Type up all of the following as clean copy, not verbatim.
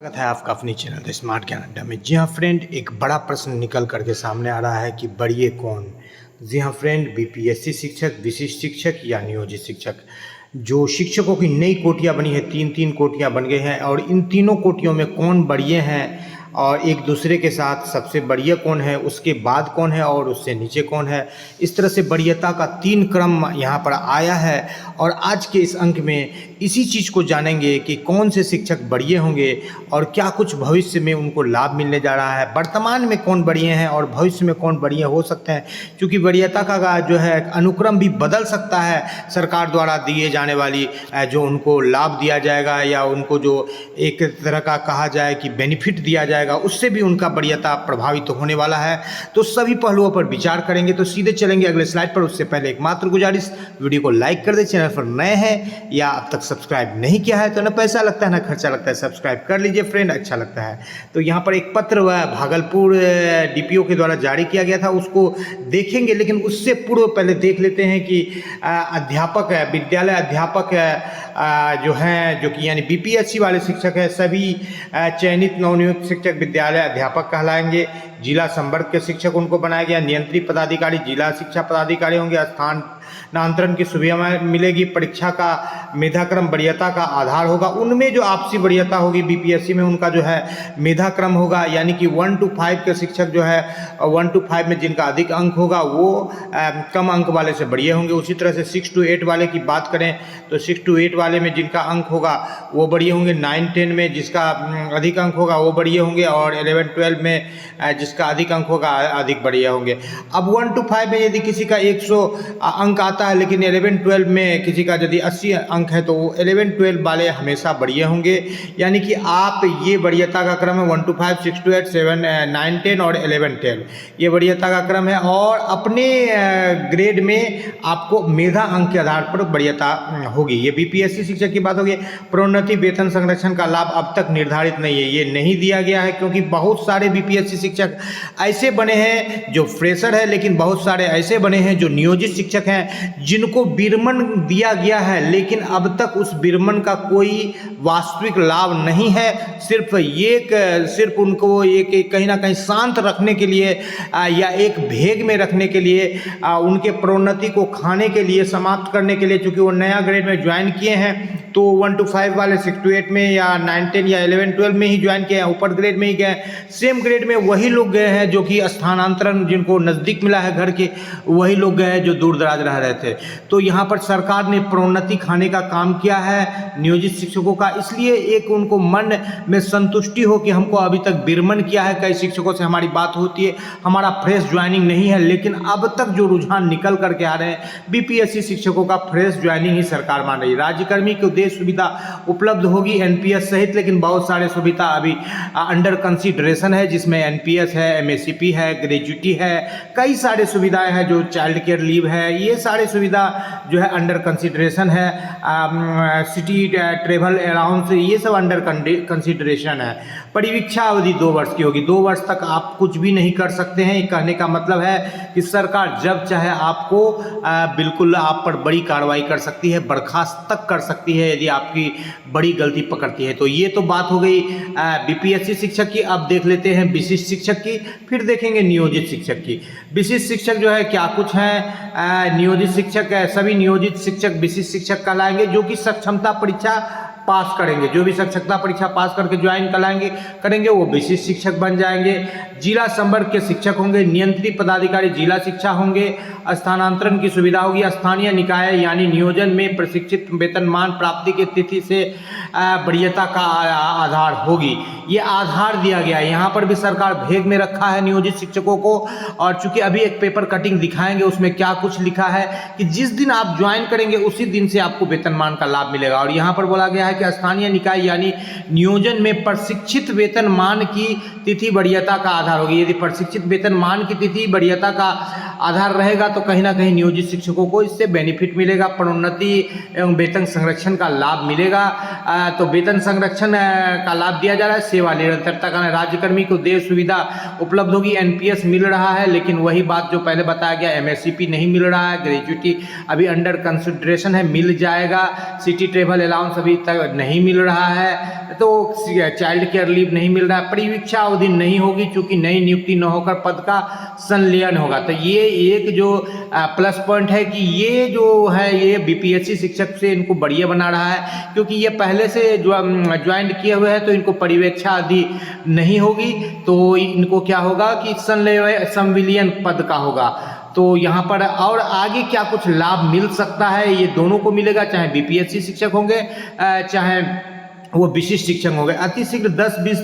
स्वागत है आपका अपनी चैनल द स्मार्ट ज्ञान अड्डा में। जी हाँ फ्रेंड, एक बड़ा प्रश्न निकल करके सामने आ रहा है कि बढ़िए कौन। जी हाँ फ्रेंड, बीपीएससी शिक्षक, विशिष्ट शिक्षक या नियोजित शिक्षक। जो शिक्षकों की नई कोटियाँ बनी है, तीन कोटियाँ बन गई हैं और इन तीनों कोटियों में कौन बढ़िए हैं और एक दूसरे के साथ सबसे बढ़िया कौन है, उसके बाद कौन है और उससे नीचे कौन है। इस तरह से बढ़ियता का 3 क्रम यहाँ पर आया है और आज के इस अंक में इसी चीज़ को जानेंगे कि कौन से शिक्षक बढ़िया होंगे और क्या कुछ भविष्य में उनको लाभ मिलने जा रहा है। वर्तमान में कौन बढ़िया हैं और भविष्य में कौन बढ़िया हो सकते हैं, क्योंकि बढ़ियता का जो है अनुक्रम भी बदल सकता है। सरकार द्वारा दिए जाने वाली जो उनको लाभ दिया जाएगा या उनको जो एक तरह का कहा जाए कि बेनिफिट दिया जाएगा, उससे भी उनका बढ़ियता प्रभावित तो होने वाला है। तो सभी पहलुओं पर विचार करेंगे। तो सीधे चलेंगे अगले स्लाइड पर। उससे पहले एक मात्र गुजारिश, वीडियो को लाइक कर दे। चैनल पर नए हैं या अब तक सब्सक्राइब नहीं किया है तो ना पैसा लगता है ना खर्चा लगता है, सब्सक्राइब कर लीजिए फ्रेंड, अच्छा लगता है। तो यहाँ पर एक पत्र भागलपुर डीपीओ के द्वारा जारी किया गया था, उसको देखेंगे। लेकिन उससे पूर्व पहले देख लेते हैं कि अध्यापक विद्यालय अध्यापक जो हैं, जो कि यानी बीपीएससी वाले शिक्षक हैं, सभी चयनित नवनियुक्त शिक्षक विद्यालय अध्यापक कहलाएंगे। जिला संवर्ग के शिक्षक उनको बनाया गया। नियंत्रित पदाधिकारी जिला शिक्षा पदाधिकारी होंगे। स्थानांतरण की सुविधा मिलेगी। परीक्षा का मेधाक्रम वरीयता का आधार होगा। उनमें जो आपसी वरीयता होगी बीपीएससी में, उनका जो है मेधाक्रम होगा, यानी कि 1 to 5 के शिक्षक जो है 1 to 5 में जिनका अधिक अंक होगा वो कम अंक वाले से बढ़िया होंगे। उसी तरह से 6 to 8 वाले की बात करें तो 6 to 8 वाले में जिनका अंक होगा वो बढ़िया होंगे। 9-10 में जिसका अधिक अंक होगा वो बढ़िया होंगे और 11-12 में जिसका अधिक अंक होगा अधिक बढ़िया होंगे। अब 1 to 5 में यदि किसी का 100 अंक आता है, लेकिन 11-12 में किसी का यदि 80 अंक है तो 11-12 वाले हमेशा बढ़िया होंगे। यानी कि आप ये बढ़ियता का क्रम है 1 to 5, 6 to 8, 7, 9, 10 और 11-12, ये बढ़ियता का क्रम है। और अपने ग्रेड में आपको मेधा अंक के आधार पर बढ़ियता होगी। ये बीपीएससी शिक्षक की बात होगी। प्रोन्नति वेतन संरक्षण का लाभ अब तक निर्धारित नहीं है, ये नहीं दिया गया है, क्योंकि बहुत सारे बीपीएससी शिक्षक ऐसे बने हैं जो फ्रेशर है, लेकिन बहुत सारे ऐसे बने हैं जो नियोजित शिक्षक हैं जिनको विरमण दिया गया है, लेकिन अब तक उस विरमण का कोई वास्तविक लाभ नहीं है। सिर्फ उनको एक कहीं ना कहीं शांत रखने के लिए या एक भेग में रखने के लिए, उनके प्रोन्नति को खाने के लिए, समाप्त करने के लिए, चूंकि वो नया ग्रेड में ज्वाइन किए हैं तो 1 to 5 वाले 6 to 8 में या 9-10 या 11-12 में ही ज्वाइन किए हैं, ऊपर ग्रेड में ही गए। सेम ग्रेड में वही लोग गए हैं जो कि स्थानांतरण जिनको नज़दीक मिला है घर के, वही लोग गए हैं जो दूर दराज रह रहे थे। तो यहाँ पर सरकार ने प्रोन्नति खाने का काम किया है नियोजित शिक्षकों का, इसलिए एक उनको मन में संतुष्टि हो कि हमको अभी तक विरमण किया है। कई शिक्षकों से हमारी बात होती है, हमारा फ्रेश ज्वाइनिंग नहीं है, लेकिन अब तक जो रुझान निकल करके आ रहे हैं बीपीएससी शिक्षकों का फ्रेश ज्वाइनिंग ही सरकार मान रही है। राज्यकर्मी को सुविधा उपलब्ध होगी एनपीएस सहित, लेकिन बहुत सारे सुविधा अभी अंडर कंसीडरेशन है, जिसमें एनपीएस है, एमएससीपी है, ग्रेजुटी है, कई सारे सुविधाएं हैं, जो चाइल्ड केयर लीव है, ये सारे सुविधा जो है अंडर कंसीडरेशन है। सिटी ट्रेवल अलाउंस, ये सब अंडर कंसीडरेशन है। परिवीक्षा अवधि 2 वर्ष की होगी। 2 वर्ष तक आप कुछ भी नहीं कर सकते हैं। कहने का मतलब है कि सरकार जब चाहे आपको बिल्कुल आप पर बड़ी कार्रवाई कर सकती है, बर्खास्त तक कर सकती है यदि आपकी बड़ी गलती पकड़ती है। तो ये तो बात हो गई बीपीएससी शिक्षक की। अब देख लेते हैं विशिष्ट शिक्षक की, फिर देखेंगे नियोजित शिक्षक की। विशिष्ट शिक्षक जो है क्या कुछ है। नियोजित शिक्षक है, सभी नियोजित शिक्षक विशिष्ट शिक्षक कहलाएंगे जो कि सक्षमता परीक्षा पास करेंगे। जो भी सक्षमता परीक्षा पास करके ज्वाइन करेंगे वो विशिष्ट शिक्षक बन जाएंगे। जिला संवर्ग के शिक्षक होंगे। नियंत्रित पदाधिकारी जिला शिक्षा होंगे। स्थानांतरण की सुविधा होगी। स्थानीय निकाय यानी नियोजन में प्रशिक्षित वेतनमान प्राप्ति की तिथि से वरीयता का आधार होगी। ये आधार दिया गया है। यहाँ पर भी सरकार भेग में रखा है नियोजित शिक्षकों को। और चूंकि अभी एक पेपर कटिंग दिखाएंगे, उसमें क्या कुछ लिखा है कि जिस दिन आप ज्वाइन करेंगे उसी दिन से आपको वेतनमान का लाभ मिलेगा। और यहाँ पर बोला गया है कि स्थानीय निकाय यानी नियोजन में प्रशिक्षित वेतनमान की तिथि वरीयता का आधार होगी। यदि प्रशिक्षित वेतनमान की तिथि वरीयता का आधार रहेगा तो कहीं ना कहीं नियोजित शिक्षकों को इससे बेनिफिट मिलेगा, प्रोन्नति एवं वेतन संरक्षण का लाभ मिलेगा। तो वेतन संरक्षण का लाभ दिया जा रहा है। सेवा निरंतरता का राज्यकर्मी को देय सुविधा उपलब्ध होगी। एनपीएस मिल रहा है, लेकिन वही बात जो पहले बताया गया, एमएससीपी नहीं मिल रहा है। ग्रेजुटी अभी अंडर कंसिडरेशन है, मिल जाएगा। सिटी ट्रेवल अलाउंस अभी तक नहीं मिल रहा है, तो चाइल्ड केयर लीव नहीं मिल रहा है, परिवीक्षा अवधि नहीं होगी चूंकि नई नियुक्ति न होकर पद का संलयन होगा। तो ये एक जो प्लस पॉइंट है कि ये जो है ये बीपीएससी शिक्षक से इनको बढ़िया बना रहा है, क्योंकि ये पहले से ज्वाइन किए हुए हैं तो इनको परिवीक्षा अवधि नहीं होगी, तो इनको क्या होगा कि संविलियन पद का होगा। तो यहाँ पर और आगे क्या कुछ लाभ मिल सकता है, ये दोनों को मिलेगा, चाहे बीपीएससी शिक्षक होंगे चाहे वो विशिष्ट शिक्षक हो गए। अतिशीघ्र 10, 20,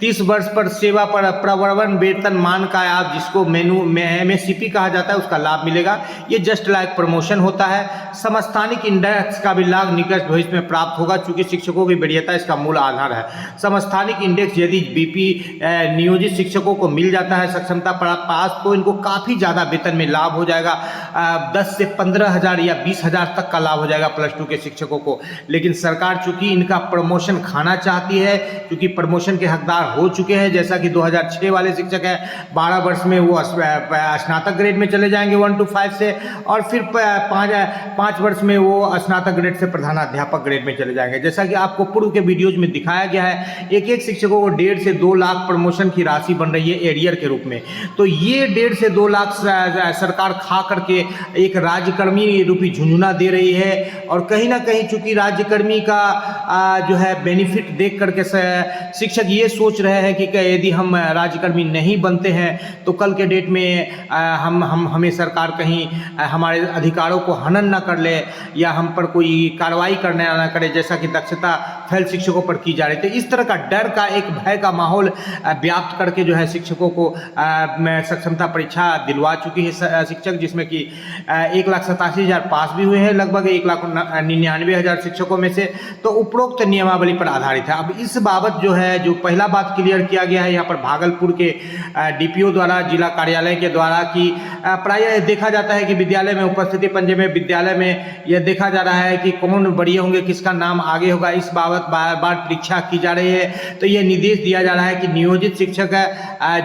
30 वर्ष पर सेवा पर प्रवर्तन वेतन मान का आप जिसको MSCP कहा जाता है उसका लाभ मिलेगा। ये जस्ट लाइक प्रमोशन होता है। समस्थानिक इंडेक्स का भी लाभ निकट भविष्य में प्राप्त होगा, चूंकि शिक्षकों की वरीयता इसका मूल आधार है। समस्थानिक इंडेक्स यदि बीपी नियोजित शिक्षकों को मिल जाता है सक्षमता पास, तो इनको काफ़ी ज़्यादा वेतन में लाभ हो जाएगा। 10 से 15,000 या 20,000 तक का लाभ हो जाएगा +2 के शिक्षकों को। लेकिन सरकार चूंकि इनका प्रमोशन खाना चाहती है, क्योंकि प्रमोशन के हकदार हो चुके हैं, जैसा कि 2006 वाले शिक्षक है 12 वर्ष में वो स्नातक ग्रेड में चले जाएंगे 1 to 5 से, और फिर 5 वर्ष में वो स्नातक ग्रेड से प्रधानाध्यापक ग्रेड में चले जाएंगे। जैसा कि आपको पूर्व के वीडियोज में दिखाया गया है, एक शिक्षकों को 1.5 से 2 लाख प्रमोशन की राशि बन रही है एरियर के रूप में। तो ये 1.5 से 2 लाख सरकार खा करके एक राज्यकर्मी रूपी झुंझुना दे रही है, और कहीं ना कहीं चूंकि राज्यकर्मी का जो है बेनिफिट देख करके शिक्षक ये सोच रहे हैं कि यदि हम राज्यकर्मी नहीं बनते हैं तो कल के डेट में हमें सरकार कहीं हमारे अधिकारों को हनन न कर ले या हम पर कोई कार्रवाई करने ना करे, जैसा कि दक्षता फेल शिक्षकों पर की जा रही थी। इस तरह का डर का एक भय का माहौल व्याप्त करके जो है शिक्षकों को सक्षमता परीक्षा दिलवा चुकी है शिक्षक, जिसमें कि 1,87,000 पास भी हुए हैं, लगभग 1,99,000 शिक्षकों में से। तो उपरोक्त नियमावली पर आधारित है। अब इस बाबत जो है जो पहला बात क्लियर किया गया है यहाँ पर भागलपुर के डीपीओ द्वारा, जिला कार्यालय के द्वारा, कि प्रायः देखा जाता है कि विद्यालय में उपस्थिति पंजे में विद्यालय में यह देखा जा रहा है कि कौन बढ़िया होंगे, किसका नाम आगे होगा, इस बाबत बार बार परीक्षा की जा रही है। तो यह निर्देश दिया जा रहा है कि नियोजित शिक्षक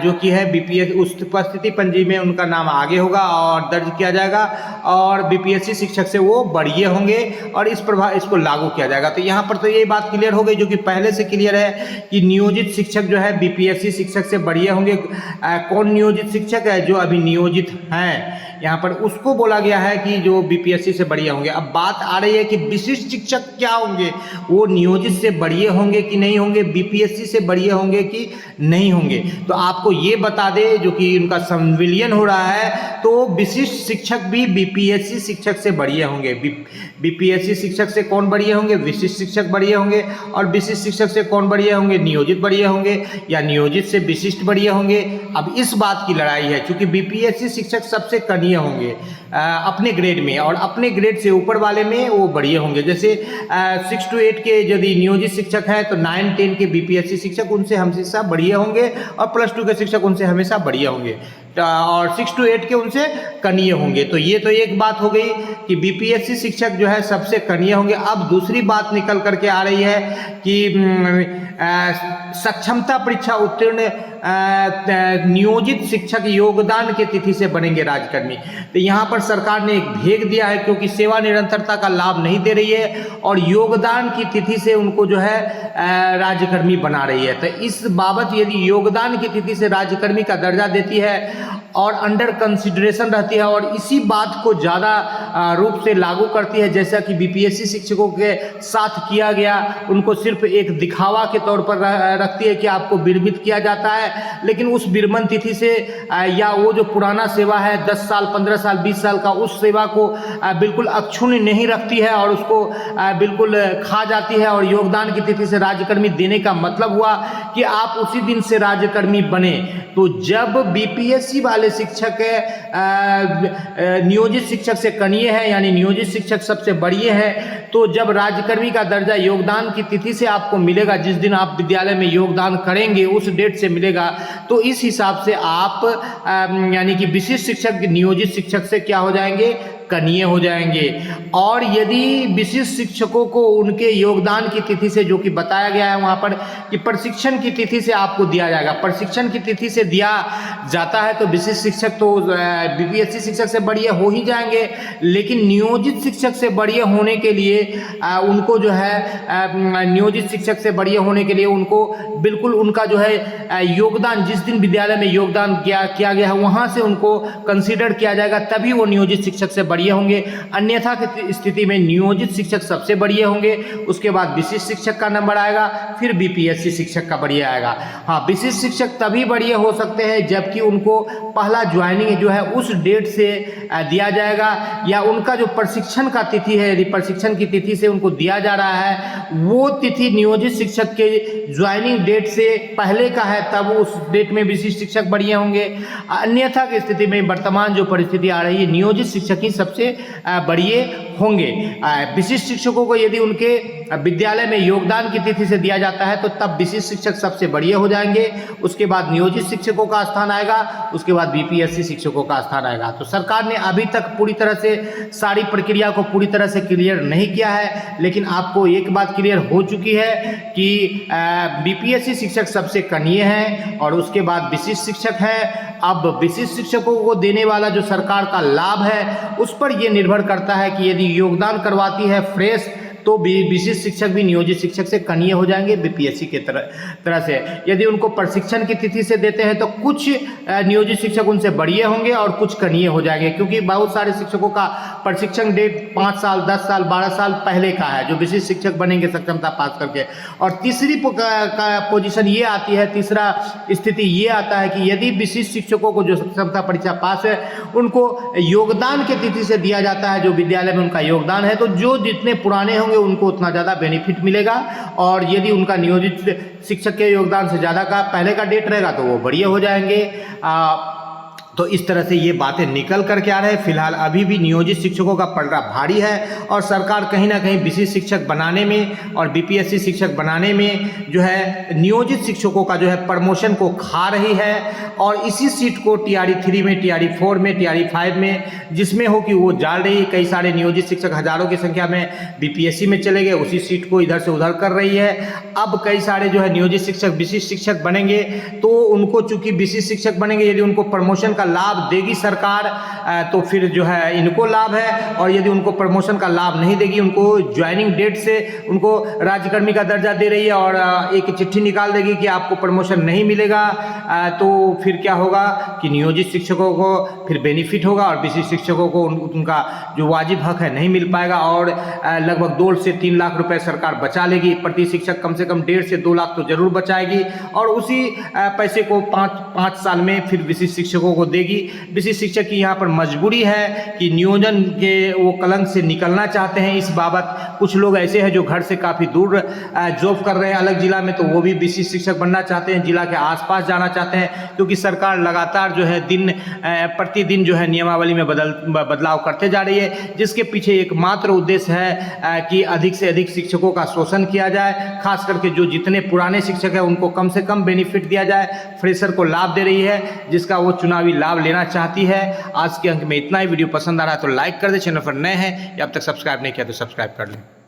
जो कि है बीपीएस उस उपस्थिति पंजी में उनका नाम आगे होगा और दर्ज किया जाएगा, और बीपीएससी शिक्षक से वो बढ़िया होंगे और इसको लागू किया जाएगा। तो यहाँ पर तो ये बात क्लियर हो गई, जो कि पहले से क्लियर है कि नियोजित शिक्षक जो है बीपीएससी शिक्षक से बढ़िया होंगे। कौन नियोजित शिक्षक है? जो अभी नियोजित हैं यहाँ पर, उसको बोला गया है कि जो बीपीएससी से बढ़िया होंगे। अब बात आ रही है कि विशिष्ट शिक्षक क्या होंगे, वो नियोजित से बढ़िया होंगे कि नहीं होंगे, बीपीएससी से बढ़िया होंगे कि नहीं होंगे। तो आपको ये बता दे, जो कि उनका संविलियन हो रहा है, तो विशिष्ट शिक्षक भी बीपीएससी शिक्षक से बढ़िया होंगे। बीपीएससी शिक्षक से कौन बढ़िया होंगे? विशिष्ट शिक्षक बढ़िया होंगे। और विशिष्ट शिक्षक से कौन बढ़िया होंगे? नियोजित बढ़िया होंगे, या नियोजित से विशिष्ट बढ़िया होंगे। अब इस बात की लड़ाई है, क्योंकि बीपीएससी शिक्षक सबसे कनीय होंगे अपने ग्रेड में, और अपने ग्रेड से ऊपर वाले में वो बढ़िया होंगे। जैसे 6 to 8 के यदि नियोजित शिक्षक हैं तो 9, 10 के बीपीएससी शिक्षक उनसे हमेशा बढ़िया होंगे, और +2 के शिक्षक उनसे हमेशा बढ़िया होंगे, और 6 to 8 के उनसे कनीय होंगे। तो ये तो एक बात हो गई कि बीपीएससी शिक्षक जो है सबसे कनीय होंगे। अब दूसरी बात निकल करके आ रही है कि सक्षमता परीक्षा उत्तीर्ण नियोजित शिक्षक योगदान की तिथि से बनेंगे राज्यकर्मी। तो यहाँ पर सरकार ने एक भेग दिया है, क्योंकि सेवा निरंतरता का लाभ नहीं दे रही है और योगदान की तिथि से उनको जो है राज्यकर्मी बना रही है। तो इस बाबत यदि योगदान की तिथि से राज्यकर्मी का दर्जा देती है और अंडर कंसिडरेशन रहती है, और इसी बात को ज़्यादा रूप से लागू करती है, जैसा कि बीपीएससी शिक्षकों के साथ किया गया, उनको सिर्फ एक दिखावा के तौर पर रखती है कि आपको विरमित किया जाता है, लेकिन उस विरमण तिथि से या वो जो पुराना सेवा है 10 साल, 15 साल, 20 साल का, उस सेवा को बिल्कुल अक्षुण्ण नहीं रखती है और उसको बिल्कुल खा जाती है। और योगदान की तिथि से राज्यकर्मी देने का मतलब हुआ कि आप उसी दिन से राज्यकर्मी बने। तो जब बीपीएससी वाले शिक्षक नियोजित शिक्षक से कनीय है, यानी नियोजित शिक्षक सबसे बढ़िया है, तो जब राज्यकर्मी का दर्जा योगदान की तिथि से आपको मिलेगा, जिस दिन आप विद्यालय में योगदान करेंगे उस डेट से मिलेगा, तो इस हिसाब से आप यानी कि विशिष्ट शिक्षक नियोजित शिक्षक से क्या हो जाएंगे? कनीय हो जाएंगे। और यदि विशिष्ट शिक्षकों को उनके योगदान की तिथि से, जो कि बताया गया है वहाँ पर कि प्रशिक्षण की तिथि से आपको दिया जाएगा, प्रशिक्षण की तिथि से दिया जाता है तो विशिष्ट शिक्षक तो बीपीएससी शिक्षक से बढ़िया हो ही जाएंगे, लेकिन नियोजित शिक्षक से बढ़िया होने के लिए उनको जो है नियोजित शिक्षक से बढ़िया होने के लिए उनको बिल्कुल उनका जो है योगदान, जिस दिन विद्यालय में योगदान किया गया है वहाँ से उनको कंसीडर किया जाएगा, तभी वो नियोजित शिक्षक से बढ़िया होंगे। अन्यथा की स्थिति में नियोजित शिक्षक सबसे बढ़िया होंगे, उसके बाद विशिष्ट शिक्षक का नंबर आएगा, फिर बीपीएससी शिक्षक का बढ़िया आएगा। हाँ, विशिष्ट शिक्षक तभी बढ़िया हो सकते हैं जबकि उनको पहला ज्वाइनिंग जो है उस डेट से दिया जाएगा, या उनका जो प्रशिक्षण का तिथि है, यदि प्रशिक्षण की तिथि से उनको दिया जा रहा है वो तिथि नियोजित शिक्षक के ज्वाइनिंग डेट से पहले का है, तब उस डेट में विशिष्ट शिक्षक बढ़िया होंगे। अन्यथा की स्थिति में वर्तमान जो परिस्थिति आ रही है, नियोजित शिक्षक ही सबसे बढ़िया होंगे। विशिष्ट शिक्षकों को यदि उनके विद्यालय में योगदान की तिथि से दिया जाता है तो तब विशिष्ट शिक्षक सबसे बढ़िया हो जाएंगे, उसके बाद नियोजित शिक्षकों का स्थान आएगा, उसके बाद बीपीएससी शिक्षकों का स्थान आएगा। तो सरकार ने अभी तक पूरी तरह से सारी प्रक्रिया को पूरी तरह से क्लियर नहीं किया है, लेकिन आपको एक बात क्लियर हो चुकी है कि बीपीएससी शिक्षक सबसे कनीय हैं और उसके बाद विशिष्ट शिक्षक है। अब विशिष्ट शिक्षकों को देने वाला जो सरकार का लाभ है उस पर यह निर्भर करता है कि यदि योगदान करवाती है फ्रेश तो विशिष्ट शिक्षक भी नियोजित शिक्षक से कनीय हो जाएंगे बीपीएससी के तरह से। यदि उनको प्रशिक्षण की तिथि से देते हैं तो कुछ नियोजित शिक्षक उनसे बढ़िया होंगे और कुछ कनीय हो जाएंगे, क्योंकि बहुत सारे शिक्षकों का प्रशिक्षण डेट 5 साल 10 साल 12 साल पहले का है जो विशिष्ट शिक्षक बनेंगे सक्षमता पास करके। और तीसरी पोजीशन ये आती है, तीसरा स्थिति ये आता है कि यदि विशिष्ट शिक्षकों को जो सक्षमता परीक्षा पास है उनको योगदान की तिथि से दिया जाता है, जो विद्यालय में उनका योगदान है, तो जो जितने पुराने होंगे उनको उतना ज़्यादा बेनिफिट मिलेगा। और यदि उनका नियोजित शिक्षक के योगदान से ज़्यादा का पहले का डेट रहेगा तो वो बढ़िया हो जाएंगे। तो इस तरह से ये बातें निकल कर के आ रहे हैं। फिलहाल अभी भी नियोजित शिक्षकों का पलड़ा भारी है और सरकार कहीं ना कहीं विशिष्ट शिक्षक बनाने में और बीपीएससी शिक्षक बनाने में जो है नियोजित शिक्षकों का जो है प्रमोशन को खा रही है। और इसी सीट को टीआरई 3 में, टीआरई 4 में, टीआरई 5 में जिसमें हो कि वो डाल रही है। कई सारे नियोजित शिक्षक हजारों की संख्या में बीपीएससी में चले गए, उसी सीट को इधर से उधर कर रही है। अब कई सारे जो है नियोजित शिक्षक विशिष्ट शिक्षक बनेंगे तो उनको चूंकि विशिष्ट शिक्षक बनेंगे, यदि उनको प्रमोशन का लाभ देगी सरकार तो फिर जो है इनको लाभ है, और यदि उनको प्रमोशन का लाभ नहीं देगी, उनको ज्वाइनिंग डेट से उनको राज्यकर्मी का दर्जा दे रही है और एक चिट्ठी निकाल देगी कि आपको प्रमोशन नहीं मिलेगा, तो फिर क्या होगा कि नियोजित शिक्षकों को फिर बेनिफिट होगा और विशिष्ट शिक्षकों को उनका जो वाजिब हक है नहीं मिल पाएगा। और लगभग 2 से 3 लाख रुपए सरकार बचा लेगी, प्रति शिक्षक कम से कम 1.5 से 2 लाख तो जरूर बचाएगी, और उसी पैसे को 5 साल में फिर विशिष्ट शिक्षकों को देगी। विशिष्ट शिक्षक की यहाँ पर मजबूरी है कि नियोजन के वो कलंक से निकलना चाहते हैं। इस बाबत कुछ लोग ऐसे हैं जो घर से काफ़ी दूर जॉब कर रहे हैं अलग जिला में, तो वो भी विशिष्ट शिक्षक बनना चाहते हैं, जिला के आसपास जाना चाहते हैं, क्योंकि सरकार लगातार जो है प्रतिदिन जो है नियमावली में बदलाव करते जा रही है, जिसके पीछे एकमात्र उद्देश्य है कि अधिक से अधिक शिक्षकों का शोषण किया जाए। खास करके जो जितने पुराने शिक्षक हैं उनको कम से कम बेनिफिट दिया जाए, फ्रेशर को लाभ दे रही है जिसका वो चुनावी लाभ लेना चाहती है। आज के अंक में इतना ही। वीडियो पसंद आ रहा है तो लाइक कर दे, चैनल पर नए हैं या अब तक सब्सक्राइब नहीं किया तो सब्सक्राइब कर लें।